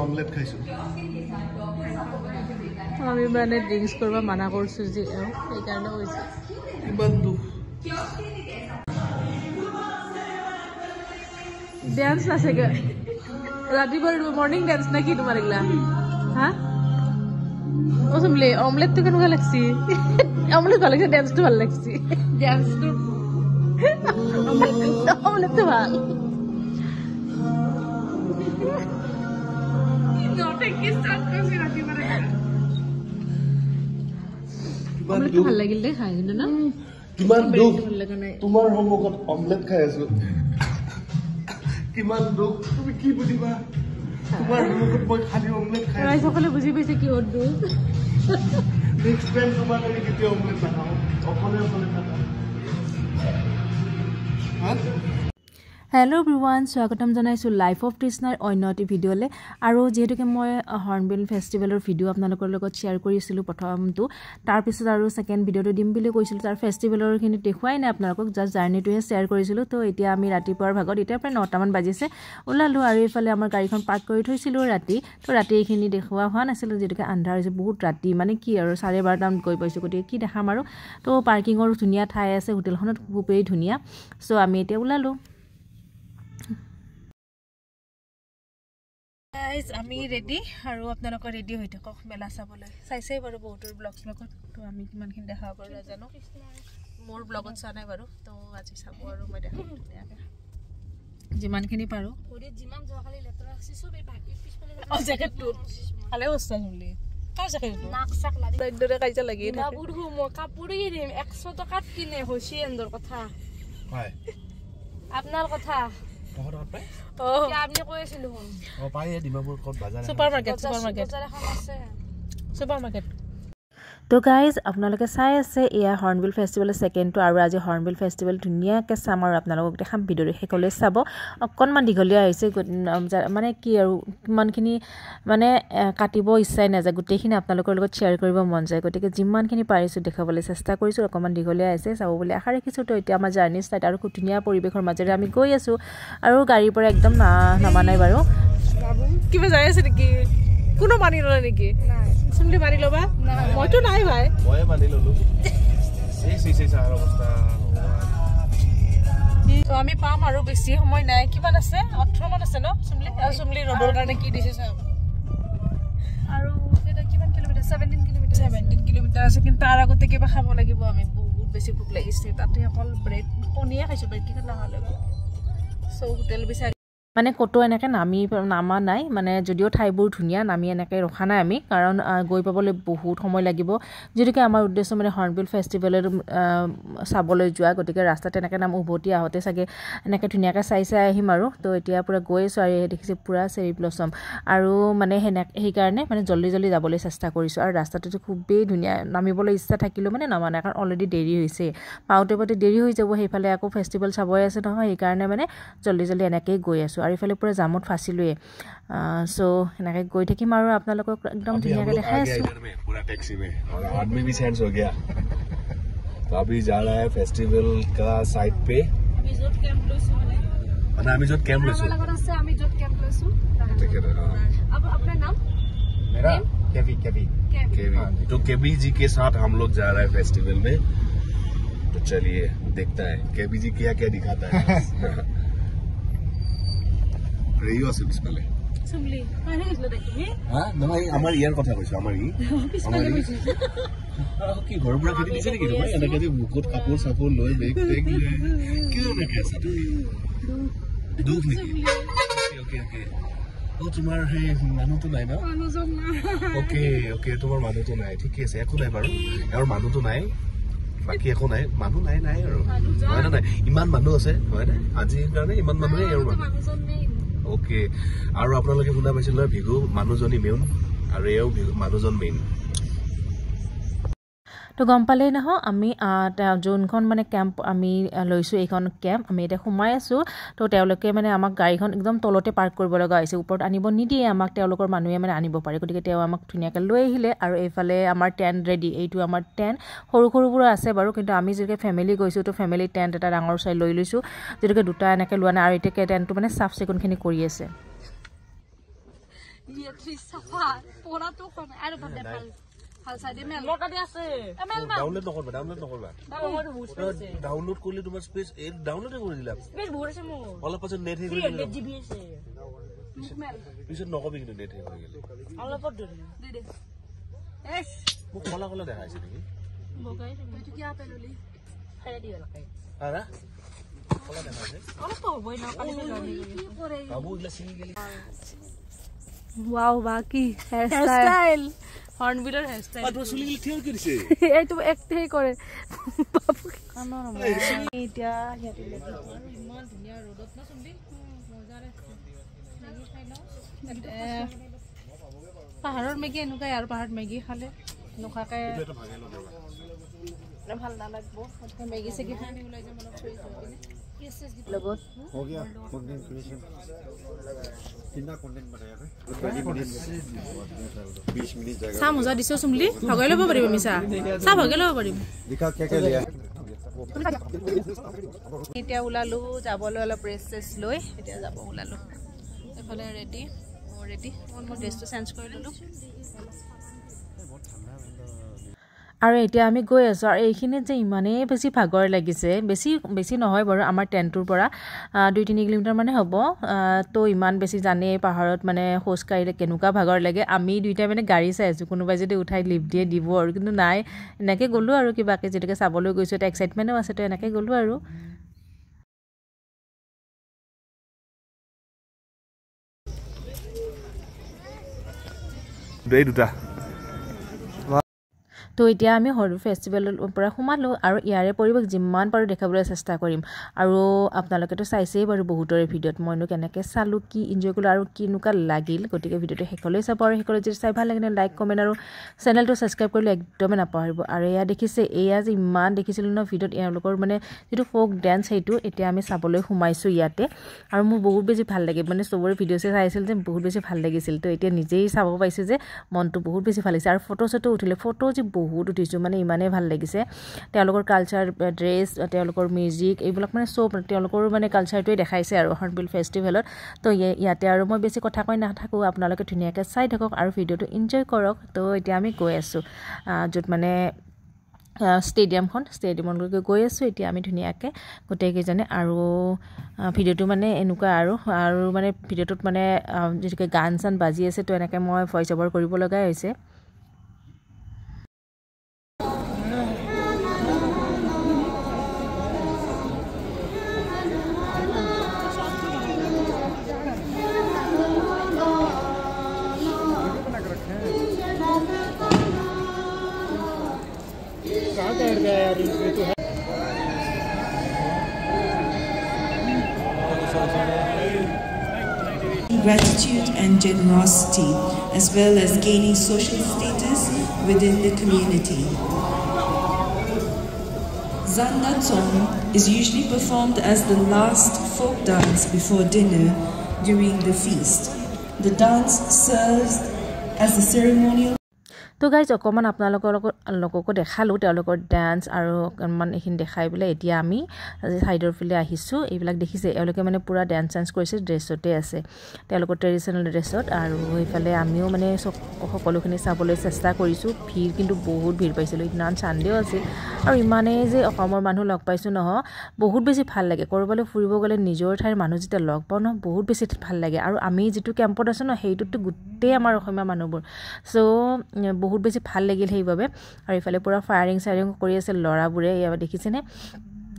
Omelette খাইছো আমি মানে ড্ৰিংকছ কৰিব মানা কৰিছো যে সেইকাৰণে হৈছে ইমান দুখ ডান্স নাচাগে ৰাতিপুৱা মৰ্নিং ডান্স না কি তোমাৰ এগলা হা ও শুনলে অমলেটটো কেনেকুৱা লাগছি অমলেট ভাল লাগছে ডান্সটো ভাল লাগছি ডান্সটো অমলেটটো ভাল ভাল লাগিল দে খাই কিন্তু না কিমান দুখ তোমাৰ সন্মুখত অমলেট খাই আছো কিমান দুখ তুমি কি বুজিবা তোমাৰ সন্মুখত মই খালি অমলেট খাই আছো সকলে বুজি পাইছে কি হত দুখ নেক্সট টাইম তোমাৰ আমি কেতিয়া অমলেট নাখাওঁ অকলে অকলে নাখাওঁ হেল্ল' এভৰিৱান স্বাগতম জনাইছোঁ লাইফ অফ তৃষ্ণাৰ অন্য এটি ভিডিঅ'লৈ আৰু যিহেতুকে মই হৰ্ণবিল ফেষ্টিভেলৰ ভিডিঅ' আপোনালোকৰ লগত শ্বেয়াৰ কৰিছিলোঁ প্ৰথমটো তাৰপিছত আৰু ছেকেণ্ড ভিডিঅ'টো দিম বুলি কৈছিলোঁ তাৰ ফেষ্টিভেলৰখিনি দেখুৱাই নাই আপোনালোকক জাষ্ট জাৰ্ণিটোহে শ্বেয়াৰ কৰিছিলোঁ তো এতিয়া আমি ৰাতিপুৱাৰ ভাগত এতিয়া প্ৰায় 9টামান বাজিছে ওলালোঁ আৰু এইফালে আমাৰ গাড়ীখন পাৰ্ক কৰি থৈছিলোঁ ৰাতি তো ৰাতি এইখিনি দেখুওৱা হোৱা নাছিলোঁ যিহেতুকে আন্ধাৰ হৈছে বহুত ৰাতি মানে কি আৰু 12:30 গৈ পাইছোঁ গতিকে কি দেখাম আৰু তো পাৰ্কিঙৰো ধুনীয়া ঠাই আছে হোটেলখনত খুবেই ধুনীয়া চ' আমি এতিয়া ওলালোঁ আমি ৰেডি আৰু আপোনালোকৰ ৰেডি হৈ থাকক মেলা চাবলৈ চাইছেই বাৰু বহুতৰ ব্লগছ লগত তো আমি কিমানখিনি দেখাব পাৰোঁ নাজানো মোৰ ব্লগত চোৱা নাই বাৰু তো আজি চাব আৰু মই দেখাম ধুনীয়াকৈ যিমানখিনি পাৰোঁ যিমান যোৱাকালি লেতেৰা আছে চবেই বাকী পিছফালে জেকেটটো ভালে বস্তা চলি কাৰ জেকেটটো নাক চাক লাগি কাইজা লাগি বাবুৰ মই কাপোৰেই দিম 100 টকাত কিনে হৈছে এন্দৰ কথা হয় আপোনাৰ কথা আপনি কৈছিলো ও পাই ডিমাপুৰ কত বাজাৰ সুপাৰমাৰ্কেট তো গাইজ আপোনালোকে চাই আছে এয়া হৰ্ণবিল ফেষ্টিভেলৰ ছেকেণ্ডটো আৰু আজি হৰ্ণবিল ফেষ্টিভেল ধুনীয়াকৈ চাম আৰু আপোনালোকক দেখাম ভিডিঅ'টো শেষলৈ চাব অকণমান দীঘলীয়া হৈছে মানে কি আৰু কিমানখিনি মানে কাটিব ইচ্ছাই নাযায় গোটেইখিনি আপোনালোকৰ লগত শ্বেয়াৰ কৰিব মন যায় গতিকে যিমানখিনি পাৰিছোঁ দেখাবলৈ চেষ্টা কৰিছোঁ অকণমান দীঘলীয়া আছে চাব বুলি আশা ৰাখিছোঁ তো এতিয়া আমাৰ জাৰ্ণি ষ্টাৰ্ট আৰু খুব ধুনীয়া পৰিৱেশৰ মাজেৰে আমি গৈ আছোঁ আৰু গাড়ীৰ পৰা একদম নামা নাই বাৰু কিবা যাই আছে নেকি কোনো মানি ললে নেকি চুমলি মানি ল'বা মইতো নাই ভাই মই মানি ললো এই চাৰ অৱস্থা তো আমি পাম আৰু বেছি সময় নাই কিমান আছে 18 মান আছে ন চুমলি আৰু চুমলি ৰ'দৰ কাৰণে কি দিছে চাওক আৰু এটা কিমান কিলোমিটাৰ 17 কিলোমিটাৰ আছে কিন্তু তাৰ আগতে কিবা খাব লাগিব আমি বহুত বেছি ভোক লাগিছে তাতে অকল ব্ৰেড কণীয়ে খাইছোঁ ব্ৰেড কি নাখালে সো হোটেল বিচাৰি মানে ক'তো এনেকৈ নামা নাই মানে যদিও ঠাইবোৰ ধুনীয়া নামি এনেকৈ ৰখা নাই আমি কাৰণ গৈ পাবলৈ বহুত সময় লাগিব যিহেতুকে আমাৰ উদ্দেশ্য মানে হৰ্ণবিল ফেষ্টিভেলৰ চাবলৈ যোৱা গতিকে ৰাস্তাত এনেকৈ নাম উভতি আহোঁতে চাগে এনেকৈ ধুনীয়াকৈ চাই আহিম আৰু তো এতিয়া পূৰা গৈ আছোঁ আৰু দেখিছোঁ পূৰা চেৰি ব্লছম আৰু মানে সেইকাৰণে মানে জল্দি যাবলৈ চেষ্টা কৰিছোঁ আৰু ৰাস্তাটোতো খুবেই ধুনীয়া নামিবলৈ ইচ্ছা থাকিলেও মানে নামা নাই কাৰণ অলৰেডি দেৰি হৈছে পাওঁতে দেৰি হৈ যাব সেইফালে আকৌ ফেষ্টিভেল চাবই আছে নহয় সেইকাৰণে মানে জল্দি এনেকৈয়ে গৈ আছোঁ আৰু ইফালে পুৰা জামত ফাঁচিলোৱে সো এনেকৈ গৈ থাকিম আৰু আপোনালোকক একদম ধুনীয়াকৈ দেখাই আছোঁ पूरा टैक्सी में और आदमी भी चेंज हो गया तो अभी जा रहा है फेस्टिवल का साइड पे মানে আমি যত ক্যাম্প লৈছো আমি যত ক্যাম্প লৈছো ঠিক আছে अब अपना नाम मेरा केवी तो केवी जी के साथ हम लोग जा रहे हैं फेस्टिवल में तो चलिए देखता है केवी जी क्या दिखाता है ৰেডিঅ' আছে পিছফালে চুমলি হয় হেইলো দেখিবি হা নহয় আমাৰ ইয়াৰ কথা কৈছো আমাৰ পিছফালে কৈছো কি ঘৰৰ পৰা খেতি দিছে নেকি তোমাৰ এনেকৈ যে বুকত কাপোৰ চাপোৰ লৈ বেগ কিয় এনেকৈ আছে তুমি দুখ নেকি ওকে ও তোমাৰ সেই মানুহটো নাই ন মানুহজন নাই ওকে তোমাৰ মানুহটো নাই ঠিকে আছে একো নাই বাৰু আৰু মানুহটো নাই বাকি একো নাই মানুহ নাই আৰু হয় না নাই ইমান মানুহ আছে হয় না আজিৰ কাৰণে ইমান মানুহে আৰু মানুহজন নাই ওকে আৰু আপোনালোকে শুনা পাইছিল ভিগু মানুহজনী মেইন আৰু এও মানুহজন মেইন তো গম পালেই নহয় আমি যোনখন মানে কেম্প আমি লৈছোঁ এইখন কেম্প আমি এতিয়া সোমাই আছোঁ তো তেওঁলোকে মানে আমাক গাড়ীখন একদম তলতে পাৰ্ক কৰিব লগা হৈছে ওপৰত আনিব নিদিয়ে আমাক তেওঁলোকৰ মানুহে মানে আনিব পাৰে গতিকে তেওঁ আমাক ধুনীয়াকৈ লৈ আহিলে আৰু এইফালে আমাৰ টেণ্ট ৰেডি এইটো আমাৰ টেণ্ট সৰু সৰুবোৰ আছে বাৰু কিন্তু আমি যেনেকৈ ফেমিলি গৈছোঁ তো ফেমিলি টেণ্ট এটা ডাঙৰ চাই লৈ লৈছোঁ যেনেকৈ দুটা এনেকৈ লোৱা নাই আৰু এতিয়া টেণ্টটো মানে চাফ চিকুণখিনি কৰি আছে ডাউনলোড নকৰবা ডাউনলোড কৰিলে তোমাৰ স্পেচ এই ডাউনলোডে কৰি দিলা স্পেচ বহুত আছে মোৰ অলপ পাছত নেট হে কৰি দিলা জিবি আছে পিছত নকবি কিন্তু নেট হে হৈ গেল অলপত দে দে এস মোক কলা কলা দেখাইছে নেকি বগাই তুই কি আপে ললি খাই দিও লাগাই আৰা কলা দেখাইছে অলপ হবই না কালি কি কৰে বাবু ইলা সিং গেলি ওয়াও বাকি হেয়ারস্টাইল হর্নবিলের হেয়ারস্টাইল আর রসুলি গলি ঠিক করেছে এই তো একটাই করে বাবু কানো না এটা ইয়াতে লাগি ইমান ধুনিয়া রোডত না শুনবি মজা রে মেগি খাই নাও পাহাড়ৰ মেগি এনেকুৱাই আৰু পাহাৰত মেগি খালে নোখাকে ভাল নালাগব মেগি চেগি খাই ওলাই যে মনত চুই লগত हो गया कंटेंट क्रिएशन कितना कंटेंट बनाया है 20 मिनट जाएगा सा मजा दिसो सुमली भगाই লব পাৰিব মিছা सा ভগাই লব পাৰিম दिखा क्या लिया এতিয়া উলালো যাবলৈ অলপ ৰেষ্ট লৈ এতিয়া যাব উলালো এফালে ৰেডি মই ড্ৰেছটো চেঞ্জ কৰি ললো আৰু এতিয়া আমি গৈ আছোঁ আৰু এইখিনিত যে ইমানেই বেছি ভাগৰ লাগিছে বেছি নহয় বাৰু আমাৰ টেণ্টটোৰ পৰা 2-3 কিলোমিটাৰ মানে হ'ব তো ইমান বেছি জানেই পাহাৰত মানে খোজ কাঢ়িলে কেনেকুৱা ভাগৰ লাগে আমি দুইটা মানে গাড়ী চাই আছোঁ কোনোবাই যদি উঠাই লিফ্ট দিয়ে দিব আৰু কিন্তু নাই এনেকৈ গ'লোঁ আৰু কিবাকৈ যেতিয়াকৈ চাবলৈ গৈছোঁ এটা এক্সাইটমেণ্টো আছে তো এনেকৈ গ'লোঁ আৰু দুটা তো এতিয়া আমি হৰ্ণ ফেষ্টিভেলৰ পৰা সোমালোঁ আৰু ইয়াৰে পৰিৱেশ যিমান পাৰোঁ দেখাবলৈ চেষ্টা কৰিম আৰু আপোনালোকেতো চাইছেই বাৰু বহুতৰে ভিডিঅ'ত মইনো কেনেকৈ চালোঁ কি এনজয় কৰিলোঁ আৰু কেনেকুৱা লাগিল গতিকে ভিডিঅ'টো শেষলৈ চাব আৰু শেষলৈ যদি চাই ভাল লাগিলে লাইক কমেণ্ট আৰু চেনেলটো ছাবস্ক্ৰাইব কৰিলে একদমেই নাপাহৰিব আৰু এয়া দেখিছে এয়া যে ইমান দেখিছিলোঁ ন ভিডিঅ'ত এওঁলোকৰ মানে যিটো ফ'ক ডেন্স সেইটো এতিয়া আমি চাবলৈ সোমাইছোঁ ইয়াতে আৰু মোৰ বহুত বেছি ভাল লাগে মানে চবৰে ভিডিঅ' চাইছিল যে বহুত বেছি ভাল লাগিছিল তো এতিয়া নিজেই চাব পাইছোঁ যে মনটো বহুত বেছি ভাল লাগিছে আৰু ফটো চটো উঠিলে ফটো যে বহুত উঠিছোঁ মানে ইমানেই ভাল লাগিছে তেওঁলোকৰ কালচাৰ ড্ৰেছ তেওঁলোকৰ মিউজিক এইবিলাক মানে চব তেওঁলোকৰ মানে কালচাৰটোৱে দেখাইছে আৰু হৰ্ণবিল ফেষ্টিভেলত তো ইয়াতে আৰু মই বেছি কথা কৈ নাথাকোঁ আপোনালোকে ধুনীয়াকৈ চাই থাকক আৰু ভিডিঅ'টো এনজয় কৰক তো এতিয়া আমি গৈ আছোঁ য'ত মানে ষ্টেডিয়ামলৈকে গৈ আছোঁ এতিয়া আমি ধুনীয়াকৈ গোটেইকেইজনে আৰু ভিডিঅ'টো মানে এনেকুৱা আৰু মানে ভিডিঅ'টোত মানে যিটোকে গান চান বাজি আছে তো এনেকৈ মই ভইচ অভাৰ কৰিব লগাই হৈছে Gratitude and generosity, as well as gaining social status within the community. Zandat song is usually performed as the last folk dance before dinner during the feast. The dance serves as a ceremonial. তো guys অকণমান আপোনালোককো দেখালোঁ তেওঁলোকৰ dance আৰু অকণমান এইখিনি দেখাই পেলাই এতিয়া আমি ছাইডৰ ফালে আহিছোঁ এইবিলাক দেখিছে এওঁলোকে মানে পূৰা ডান্স চান্স কৰিছে ড্ৰেছতে আছে তেওঁলোকৰ ট্ৰেডিশ্যনেল ড্ৰেছত আৰু সেইফালে আমিও মানে সকলোখিনি চাবলৈ চেষ্টা কৰিছোঁ ভিৰ কিন্তু বহুত ভিৰ পাইছিলোঁ ইমান চানডেও আছিল আৰু ইমানেই যে অসমৰ মানুহ লগ পাইছোঁ নহয় বহুত বেছি ভাল লাগে ক'ৰবালৈ ফুৰিব গ'লে নিজৰ ঠাইৰ মানুহ যেতিয়া লগ পাওঁ নহয় বহুত বেছি ভাল লাগে আৰু আমি যিটো কেম্পত আছোঁ ন সেইটোতো গোটেই আমাৰ অসমীয়া মানুহবোৰ চ' বহুত বেছি ভাল লাগিল সেইবাবে আৰু ইফালে পুৰা ফায়াৰিং কৰি আছে ল'ৰাবোৰে ইয়াত দেখিছেনে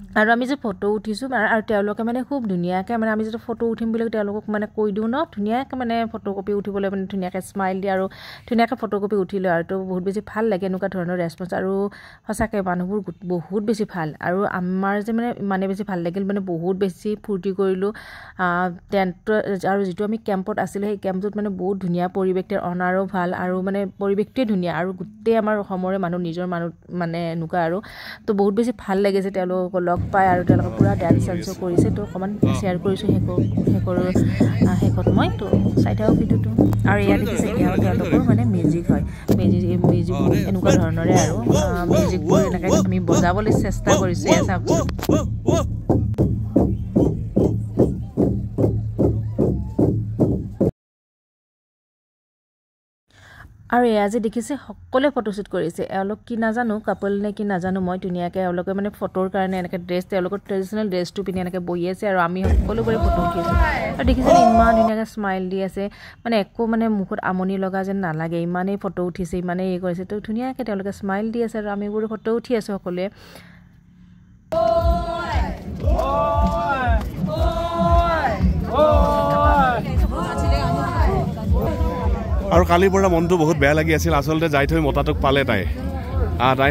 আৰু আমি যে ফটো উঠিছোঁ আৰু তেওঁলোকে মানে খুব ধুনীয়াকৈ মানে আমি যেতিয়া ফটো উঠিম বুলি তেওঁলোকক মানে কৈ দিওঁ ন ধুনীয়াকৈ মানে ফটোকপি উঠিবলৈ মানে ধুনীয়াকৈ স্মাইল দিয়ে আৰু ধুনীয়াকৈ ফটোকপি উঠি লয় আৰু তো বহুত বেছি ভাল লাগে এনেকুৱা ধৰণৰ ৰেছপন্স আৰু সঁচাকৈ মানুহবোৰ বহুত বেছি ভাল আৰু আমাৰ যে মানে বেছি ভাল লাগিল মানে বহুত বেছি ফূৰ্তি কৰিলোঁ টেণ্ট আৰু যিটো আমি কেম্পত আছিলোঁ সেই কেম্পটোত মানে বহুত ধুনীয়া পৰিৱেশটোৰ অনাৰো ভাল আৰু মানে পৰিৱেশটোৱে ধুনীয়া আৰু গোটেই আমাৰ অসমৰে মানুহ নিজৰ মানুহ মানে এনেকুৱা আৰু তো বহুত বেছি ভাল লাগিছে তেওঁলোকক লগ পাই আৰু তেওঁলোকে পুৰা ডান্স চান্সো কৰিছে তো অকণমান শ্বেয়াৰ কৰিছোঁ শেষত মই তো চাই থাকক ভিডিঅ'টো আৰু এয়া দেখিছে এয়া তেওঁলোকৰ মানে মিউজিক হয় মিউজিকবোৰ এনেকুৱা ধৰণৰে আৰু মিউজিকবোৰ এনেকৈ আমি বজাবলৈ চেষ্টা কৰিছোঁ এয়া চাওকচোন আৰু এয়া যে দেখিছে সকলোৱে ফটোশ্বুট কৰিছে এওঁলোক কি নাজানো কাপল নে কি নাজানো মই ধুনীয়াকৈ এওঁলোকে মানে ফটোৰ কাৰণে এনেকৈ ড্ৰেছ তেওঁলোকৰ ট্ৰেডিশ্যনেল ড্ৰেছটো পিন্ধি এনেকৈ বহি আছে আৰু আমি সকলোবোৰে ফটো উঠি আছোঁ আৰু দেখিছে ইমান ধুনীয়াকৈ স্মাইল দি আছে মানে একো মানে মুখত আমনি লগা যেন নালাগে ইমানেই ফটো উঠিছে ইমানেই কৰিছে তো ধুনীয়াকৈ তেওঁলোকে স্মাইল দি আছে আৰু আমিবোৰে ফটো উঠি আছোঁ সকলোৱে আৰু কালিৰ পৰা মনটো বহুত বেয়া লাগি আছিল আচলতে যাই থৈ মতাটোক পালে তাই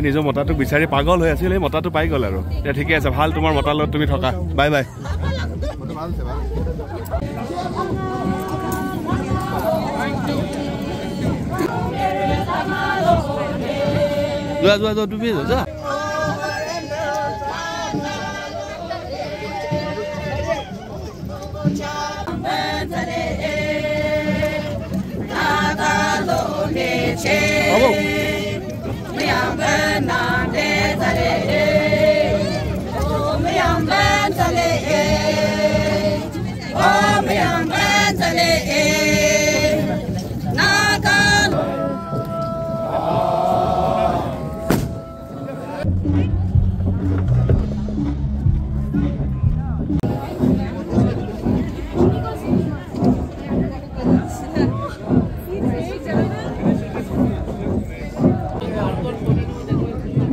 নিজৰ মতাটোক বিচাৰি পাগল হৈ আছিল সেই মতাটো পাই গ'ল আৰু এতিয়া ঠিকে আছে ভাল তোমাৰ মতাৰ লগত তুমি থকা বাই বাই যোৱা তুমি যোৱা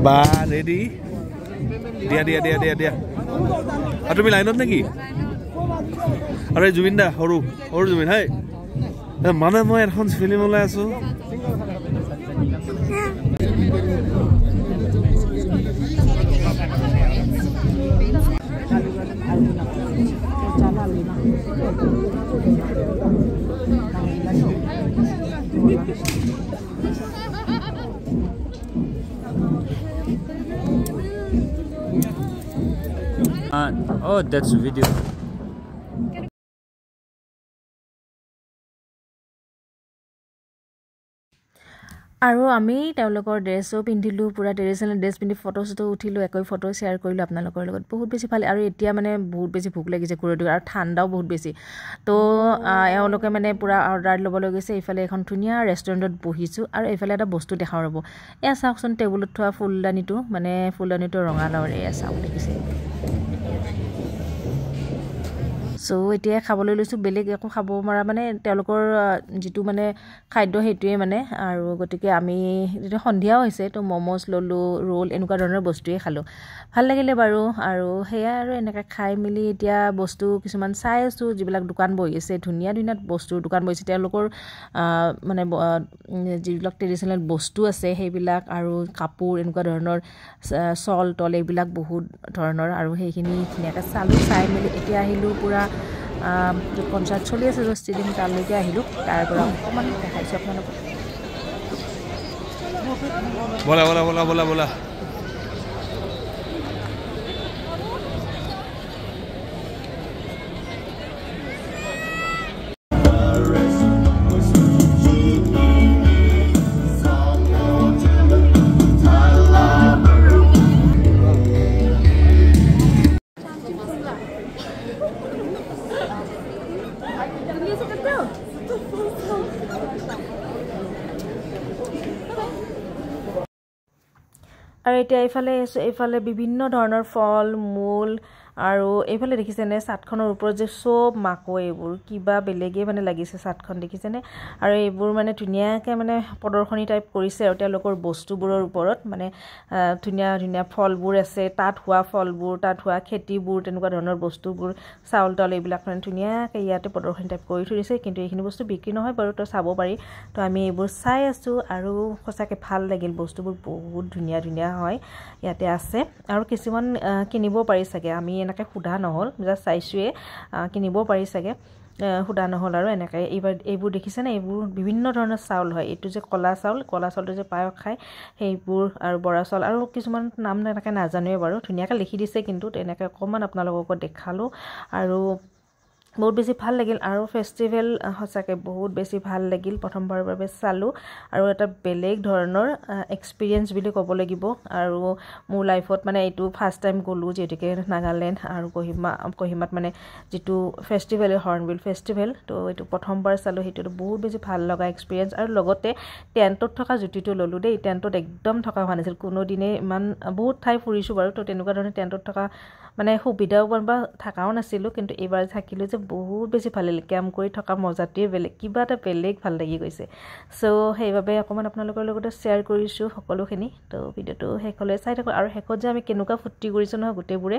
বা ৰেডি দিয়া আৰু তুমি লাইনত নেকি আৰু জুবিন দা সৰু জুবিন হাই মানে মই এখন ফিল্ম ওলাই আছো Oh, that's a video. আৰু আমি তেওঁলোকৰ ড্ৰেছো পিন্ধিলোঁ পুৰা ট্ৰেডিশ্যনেল ড্ৰেছ পিন্ধি ফটো চটো উঠিলোঁ একো ফটো শ্বেয়াৰ কৰিলোঁ আপোনালোকৰ লগত বহুত বেছি ভাল আৰু এতিয়া মানে বহুত বেছি ভোক লাগিছে ঘূৰি আৰু ঠাণ্ডাও বহুত বেছি তো এওঁলোকে মানে পুৰা অৰ্ডাৰ ল'বলৈ গৈছে এইফালে এখন ধুনীয়া ৰেষ্টুৰেণ্টত বহিছোঁ আৰু এইফালে এটা বস্তু দেখাওঁ ৰ'ব এয়া চাওকচোন টেবুলত থোৱা ফুলদানিটো ৰঙালাওৰ এয়া চাওক দেখিছে সো এতিয়া খাবলৈ লৈছোঁ বেলেগ একো খাব মৰা মানে তেওঁলোকৰ যিটো মানে খাদ্য সেইটোৱে মানে আৰু গতিকে আমি যেতিয়া সন্ধিয়াও হৈছে তো মমোজ ললোঁ ৰোল এনেকুৱা ধৰণৰ বস্তুৱে খালোঁ ভাল লাগিলে বাৰু আৰু সেয়া আৰু এনেকৈ খাই মেলি এতিয়া বস্তু কিছুমান চাই আছোঁ যিবিলাক দোকান বহি আছে ধুনীয়া বস্তুৰ দোকান বহিছে তেওঁলোকৰ মানে যিবিলাক ট্ৰেডিশ্যনেল বস্তু আছে সেইবিলাক আৰু কাপোৰ এনেকুৱা ধৰণৰ চল তল এইবিলাক বহুত ধৰণৰ আৰু সেইখিনি ধুনীয়াকৈ চাই মেলি এতিয়া আহিলোঁ পুৰা কনচাৰ্ট চলি আছে ষ্টেডিয়াম তালৈকে আহিলোঁ তাৰ পৰা অকণমান দেখাইছোঁ আপোনালোকক বলা আৰু এতিয়া এইফালে বিভিন্ন ধৰণৰ ফল মূল আৰু এইফালে দেখিছেনে চাটখনৰ ওপৰত যে সব মাকৈ এইবোৰ কিবা বেলেগে মানে লাগিছে চাটখন দেখিছেনে আৰু এইবোৰ মানে ধুনীয়াকৈ মানে প্ৰদৰ্শনী টাইপ কৰিছে আৰু তেওঁলোকৰ বস্তুবোৰৰ ওপৰত মানে ধুনীয়া ধুনীয়া ফলবোৰ আছে তাত হোৱা ফলবোৰ তাত হোৱা খেতিবোৰ তেনেকুৱা ধৰণৰ বস্তুবোৰ চাউল তাউল এইবিলাক মানে ধুনীয়াকৈ ইয়াতে প্ৰদৰ্শনী টাইপ কৰি থৈ দিছে কিন্তু এইখিনি বস্তু বিক্ৰী নহয় বাৰু তো চাব পাৰি তো আমি এইবোৰ চাই আছোঁ আৰু সঁচাকৈ ভাল লাগিল বস্তুবোৰ বহুত ধুনীয়া ধুনীয়া হয় ইয়াতে আছে আৰু কিছুমান কিনিব পাৰি চাগে আমি এনেকৈ সোধা নহ'ল জাষ্ট চাইছোৱে কিনিব পাৰি চাগে সোধা নহ'ল আৰু এনেকৈ এইবোৰ দেখিছেনে এইবোৰ বিভিন্ন ধৰণৰ চাউল হয় এইটো যে কলা চাউলটো যে পায়স খায় সেইবোৰ আৰু বৰা চাউল আৰু কিছুমান নাম এনেকৈ নাজানোৱে বাৰু ধুনীয়াকৈ লিখি দিছে কিন্তু তেনেকৈ অকণমান আপোনালোকক দেখালোঁ আৰু বহুত বেছি ভাল লাগিল আৰু ফেষ্টিভেল সঁচাকৈ বহুত বেছি ভাল লাগিল প্ৰথমবাৰৰ বাবে চালোঁ আৰু এটা বেলেগ ধৰণৰ এক্সপিৰিয়েঞ্চ বুলি ক'ব লাগিব আৰু মোৰ লাইফত মানে এইটো ফাৰ্ষ্ট টাইম গ'লোঁ যিহেতুকে নাগালেণ্ড আৰু কহিমাত মানে যিটো ফেষ্টিভেল হৰ্ণবিল ফেষ্টিভেল তো এইটো প্ৰথমবাৰ চালোঁ সেইটো বহুত বেছি ভাল লগা এক্সপিৰিয়েঞ্চ আৰু লগতে টেণ্টত থকা জুতিটো ল'লোঁ দেই টেণ্টত একদম থকা হোৱা নাছিল কোনোদিনে ইমান বহুত ঠাই ফুৰিছোঁ বাৰু তো তেনেকুৱা ধৰণে টেণ্টত থকা মানে সুবিধাও বা থাকাও নাছিলোঁ কিন্তু এইবাৰ থাকিলোঁ যে বহুত বেছি ভাল লাগিল কেম্প কৰি থকা মজাটোৱে বেলেগ কিবা এটা বেলেগ ভাল লাগি গৈছে চ' সেইবাবে অকণমান আপোনালোকৰ লগতে শ্বেয়াৰ কৰিছোঁ সকলোখিনি তো ভিডিঅ'টো শেষলৈ চাই থাকোঁ আৰু শেষত যে আমি কেনেকুৱা ফূৰ্তি কৰিছোঁ নহয় গোটেইবোৰে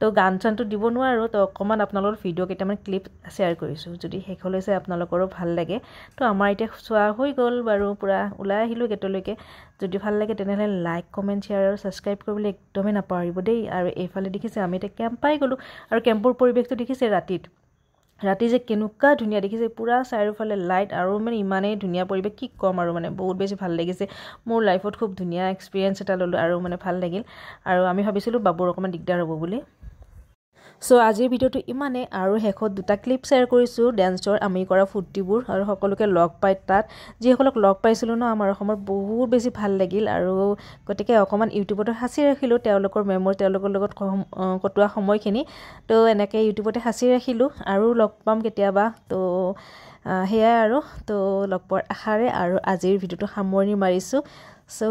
তো গান চানটো দিব নোৱাৰোঁ তো অকণমান আপোনালোকৰ ভিডিঅ' কেইটামান ক্লিপ শ্বেয়াৰ কৰিছোঁ যদি শেষলৈ চাই আপোনালোকৰো ভাল লাগে তো আমাৰ এতিয়া চোৱা হৈ গ'ল বাৰু পূৰা ওলাই আহিলোঁ গেটলৈকে যদি ভাল লাগে তেনেহ'লে লাইক কমেণ্ট শ্বেয়াৰ আৰু ছাবস্ক্ৰাইব কৰিবলৈ একদমেই নাপাহৰিব দেই আৰু এইফালে দেখিছে আমি এতিয়া কেম্প পাই গ'লোঁ আৰু কেম্পৰ পৰিৱেশটো দেখিছে ৰাতি যে কেনেকুৱা ধুনীয়া দেখিছে পূৰা চাৰিওফালে লাইট আৰু মানে ইমানেই ধুনীয়া পৰিৱেশ কি ক'ম আৰু মানে বহুত বেছি ভাল লাগিছে মোৰ লাইফত খুব ধুনীয়া এক্সপিৰিয়েঞ্চ এটা ল'লোঁ আৰু মানে ভাল লাগিল আৰু আমি ভাবিছিলোঁ বাবুৰ অকণমান দিগদাৰ হ'ব বুলি চ' আজিৰ ভিডিঅ'টো ইমানে আৰু শেষত দুটা ক্লিপ শ্বেয়াৰ কৰিছোঁ ডেন্সৰ আমি কৰা ফূৰ্তিবোৰ আৰু সকলোকে লগ পাই তাত যিসকলক লগ পাইছিলোঁ ন আমাৰ অসমৰ বহুত বেছি ভাল লাগিল আৰু গতিকে অকণমান ইউটিউবতে সাঁচি ৰাখিলোঁ তেওঁলোকৰ মেম'ৰি তেওঁলোকৰ লগত কটোৱা সময়খিনি তো এনেকৈ ইউটিউবতে সাঁচি ৰাখিলোঁ আৰু লগ পাম কেতিয়াবা তো সেয়াই আৰু তো লগ পোৱাৰ আশাৰে আৰু আজিৰ ভিডিঅ'টো সামৰণি মাৰিছোঁ চ'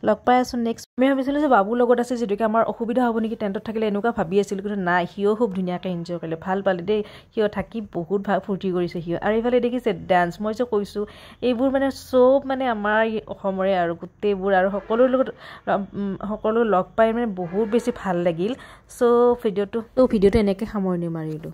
লগ পাই আছোঁ নেক্সট আমি ভাবিছিলোঁ যে বাবুৰ লগত আছে যিহেতুকে আমাৰ অসুবিধা হ'ব নেকি টেণ্টত থাকিলে এনেকুৱা ভাবি আছিলোঁ কিন্তু নাই সিও খুব ধুনীয়াকৈ এনজয় কৰিলে ভাল পালে দেই সিও থাকি বহুত ভাল ফূৰ্তি কৰিছে সিও আৰু এইফালে দেখিছে ডান্স মই যে কৈছোঁ এইবোৰ মানে চব মানে আমাৰ অসমৰে আৰু গোটেইবোৰ আৰু সকলো লগ পাই মানে বহুত বেছি ভাল লাগিল চ' ভিডিঅ'টো এনেকৈ সামৰণি মাৰিলোঁ